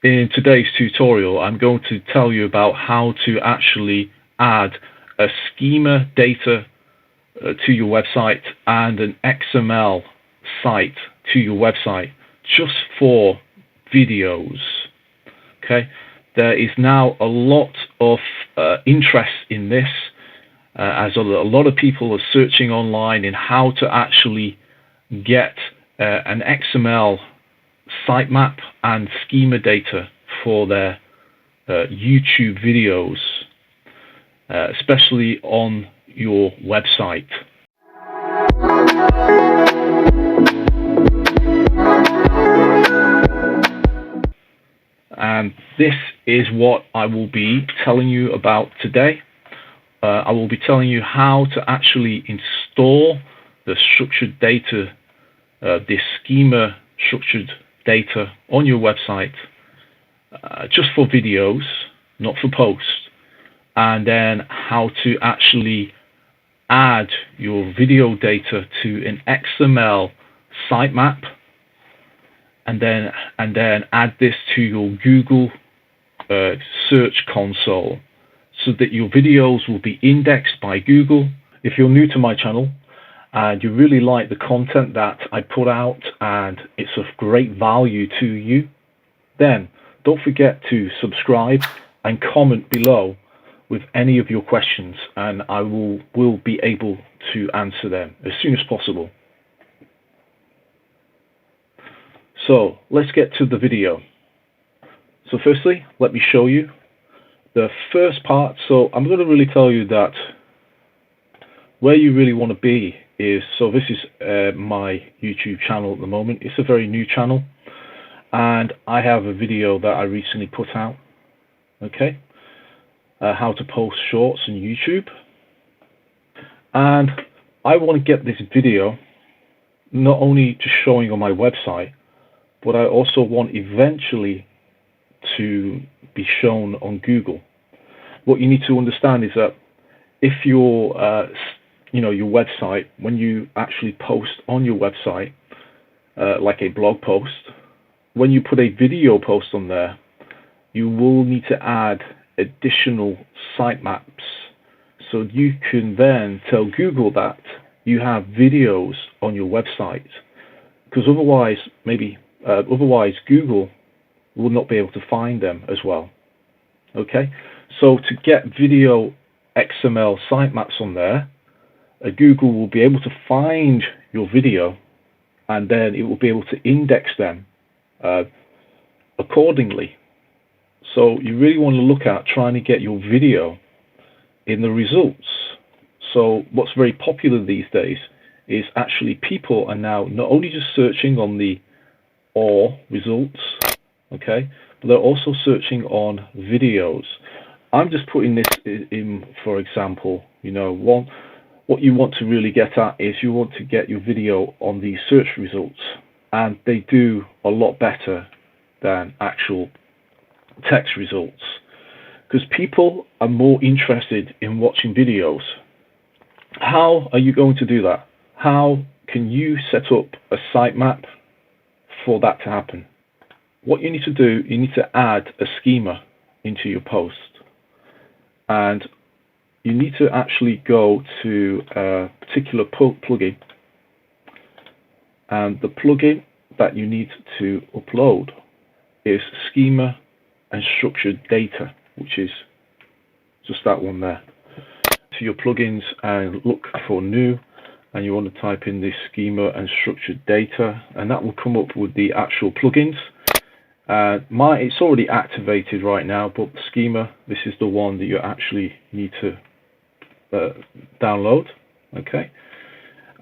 In today's tutorial, I'm going to tell you about how to actually add a schema data to your website and an XML site to your website just for videos. Okay, there is now a lot of interest in this as a lot of people are searching online in how to actually get an XML sitemap and schema data for their YouTube videos, especially on your website. And this is what I will be telling you about today. I will be telling you how to actually install the structured data, this schema structured data on your website just for videos, not for posts, and then how to actually add your video data to an XML sitemap, and then add this to your Google search console so that your videos will be indexed by Google. If you're new to my channel and you really like the content that I put out and it's of great value to you, then don't forget to subscribe and comment below with any of your questions, and I will be able to answer them as soon as possible. So let's get to the video. So firstly, let me show you the first part. So I'm going to really tell you that where you really want to be is, so this is my YouTube channel at the moment. It's a very new channel, and I have a video that I recently put out, okay, how to post shorts on YouTube. And I want to get this video not only just showing on my website, but I also want eventually to be shown on Google. What you need to understand is that if your your website, when you actually post on your website, like a blog post, when you put a video post on there, you will need to add additional sitemaps so you can then tell Google that you have videos on your website, because otherwise Google will not be able to find them as well. Okay, so to get video XML sitemaps on there, Google will be able to find your video, and then it will be able to index them accordingly. So you really want to look at trying to get your video in the results. So what's very popular these days is actually people are now not only just searching on the all results, okay, but they're also searching on videos. I'm just putting this in for example. What you want to really get at is you want to get your video on the search results, and they do a lot better than actual text results, because people are more interested in watching videos. How are you going to do that? How can you set up a sitemap for that to happen? What you need to do, you need to add a schema into your post, and you need to actually go to a particular plugin, and the plugin that you need to upload is Schema and Structured Data, which is just that one there. To your plugins and look for new, and you want to type in this Schema and Structured Data, and that will come up with the actual plugins. It's already activated right now, but the Schema, this is the one that you actually need to download. Okay,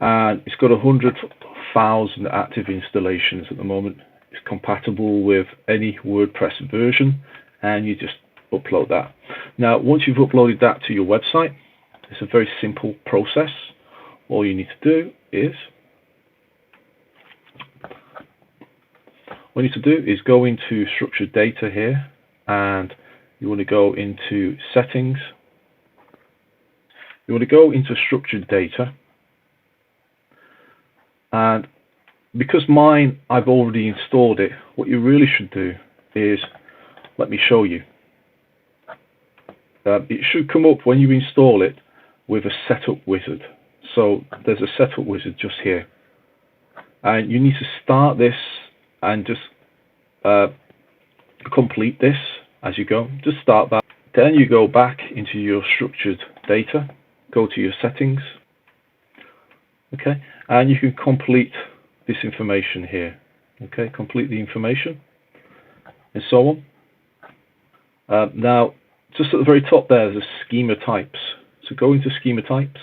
and it's got 100,000 active installations at the moment. It's compatible with any WordPress version, and you just upload that. Now once you've uploaded that to your website, it's a very simple process. All you need to do is go into structured data here, and you want to go into settings. You want to go into structured data, because mine, I've already installed it, what you really should do is let me show you. It should come up when you install it with a setup wizard. So there's a setup wizard just here, and you need to start this and just complete this as you go. Just start that. Then you go back into your structured data, go to your settings, okay, and you can complete this information here. Okay, complete the information and so on. Now, just at the very top there's a schema types. So go into schema types,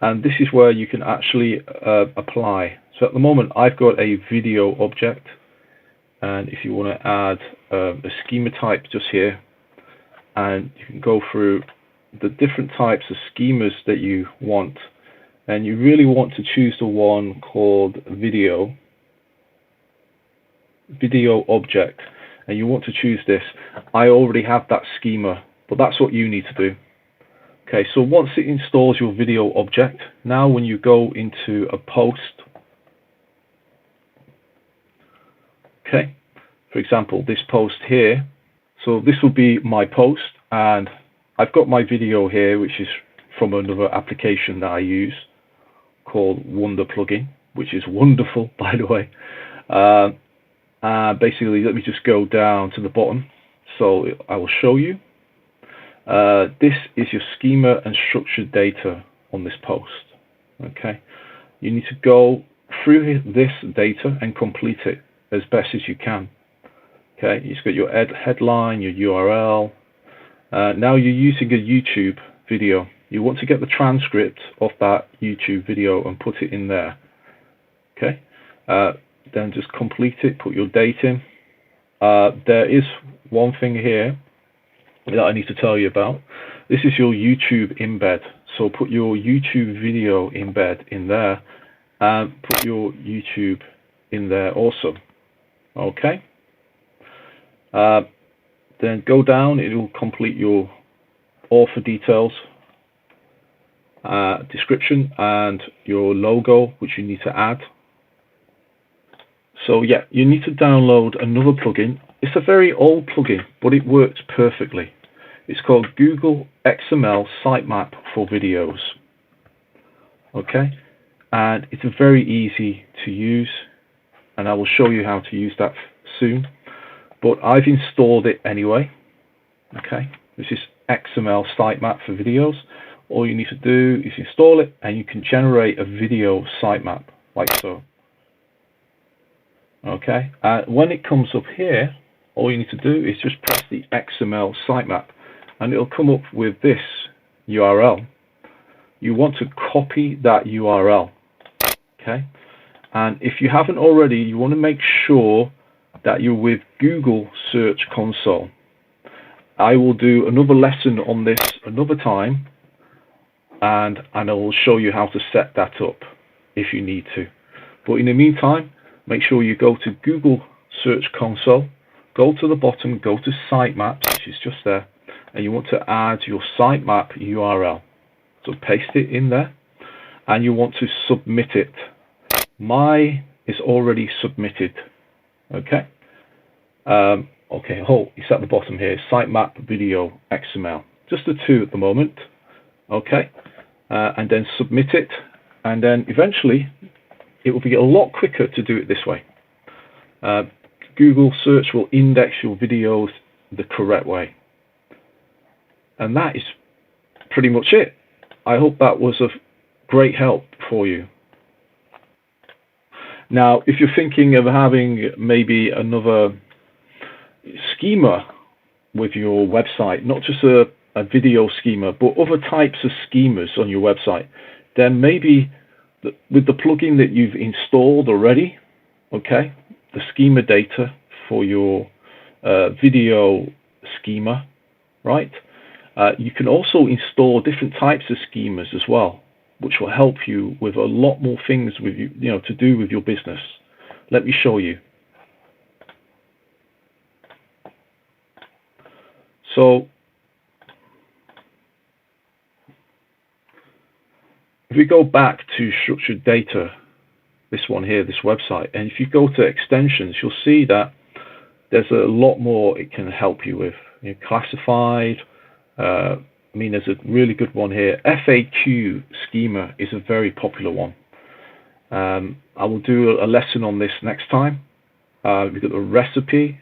and this is where you can actually apply. So at the moment I've got a video object, and if you want to add a schema type just here, and you can go through the different types of schemas that you want, and you really want to choose the one called video object, and you want to choose this. I already have that schema, but that's what you need to do. Okay, so once it installs your video object, now when you go into a post, okay, for example this post here, so this will be my post, and I've got my video here, which is from another application that I use called Wonder Plugin, which is wonderful, by the way. Basically, let me just go down to the bottom, so I will show you. This is your schema and structured data on this post. Okay, you need to go through this data and complete it as best as you can. Okay, you've got your headline, your URL. Now you're using a YouTube video. You want to get the transcript of that YouTube video and put it in there. Okay, then just complete it, put your date in. There is one thing here that I need to tell you about. This is your YouTube embed. So put your YouTube video embed in there, and put your YouTube in there also. Okay. Then go down, it will complete your author details, description, and your logo, which you need to add. So yeah, you need to download another plugin. It's a very old plugin, but it works perfectly. It's called Google XML Sitemap for videos. Okay, and it's very easy to use, and I will show you how to use that soon. But I've installed it anyway. Okay, this is XML Sitemap for videos. All you need to do is install it, and you can generate a video sitemap like so. Okay, when it comes up here, all you need to do is just press the XML sitemap, and it'll come up with this URL. You want to copy that URL. Okay, and if you haven't already, you want to make sure that you're with Google Search Console. I will do another lesson on this another time, and I will show you how to set that up if you need to. But in the meantime, make sure you go to Google Search Console, go to the bottom, go to Sitemaps, which is just there, and you want to add your sitemap URL. So paste it in there, and you want to submit it. Mine is already submitted. Okay. Okay. It's at the bottom here. Sitemap video XML. Just the two at the moment. Okay. And then submit it, and then eventually it will be a lot quicker to do it this way. Google Search will index your videos the correct way, and that is pretty much it. I hope that was of great help for you. Now, if you're thinking of having maybe another schema with your website, not just a video schema, but other types of schemas on your website, then maybe with the plugin that you've installed already, okay, the schema data for your video schema, right? You can also install different types of schemas as well, which will help you with a lot more things with to do with your business. Let me show you. So if we go back to structured data, this one here, this website, and if you go to extensions, you'll see that there's a lot more it can help you with. Classified, I mean, there's a really good one here. FAQ Schema is a very popular one. I will do a lesson on this next time. We've got the recipe,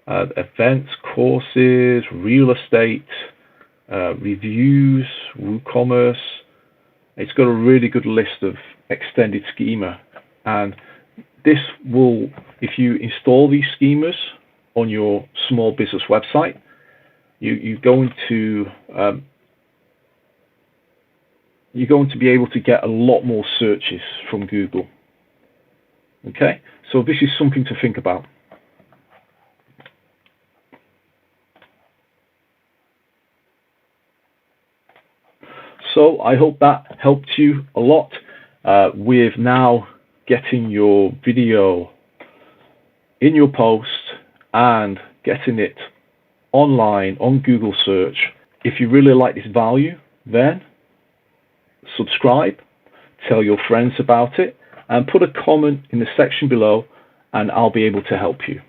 events, courses, real estate, reviews, WooCommerce. It's got a really good list of extended schema, and this will, if you install these schemas on your small business website, you're going to be able to get a lot more searches from Google. Okay, so this is something to think about. So I hope that helped you a lot with now getting your video in your post and getting it online on Google search. If you really like this value, then subscribe, tell your friends about it, and put a comment in the section below, and I'll be able to help you.